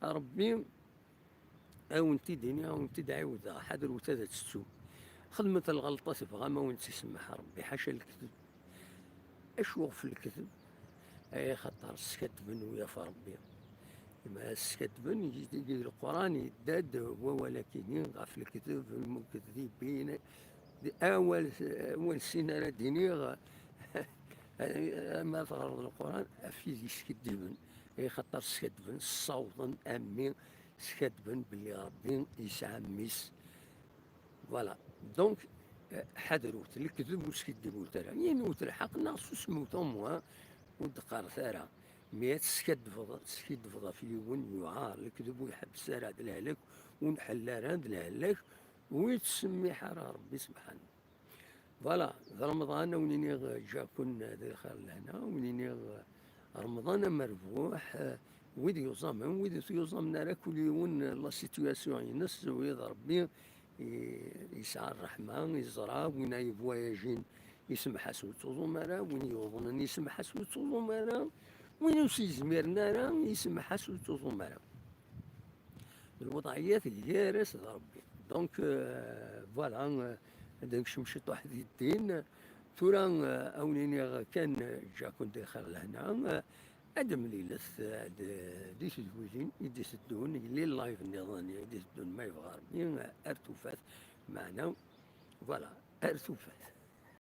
ربي أونتي ديني أونتي دعوذة حذر وتذا تستو خدمة الغلطة تبغى ما وين تسمح ربي حاشا الكذب. أشوف في الكذب أي خطر سكتبن ويا فربي ما سكتبن يجي القرآن يداد ولكن غاف الكذب المكذبين أول سنة ديني ما ظهر القرآن في سكتبن أي خطر سكتبن صوتا أمي سكتبن بلي ربي يسعى ميس فوالا دونك حذروت الكذب وسكدبوا ترى يعني وتلحق ناس اسمو ثموا ودقار ثارا ميات سكدفض في يون يعار الكذب ويحبس راد الهلك ونحل راد الهلك ويتسمي حرا ربي سبحانه. فوالا رمضان ونيني جا كنا دخل هنا ونيني رمضان مربوح ويدي يوصام ويدي يوصام نرى كل يوم لا سيتواسيون ينس ويض ربي يسعى الرحمة يزرع وين يفواياجين يسمح سوتو مرا وين يوضن يسمح سوتو مرا وين يسيزميرنا راه يسمح سوتو مرا الوضعيات الجارس ربي دونك فوالا هذاك شمشط واحد الدين تورا اونيني كان جا كنت داخل لهنا ادم ليلث دي سدوزين يدي سدون اللي اللايف النظامي يدي سدون ما يبغى ربي ارتوفات معنا فوالا ارتوفات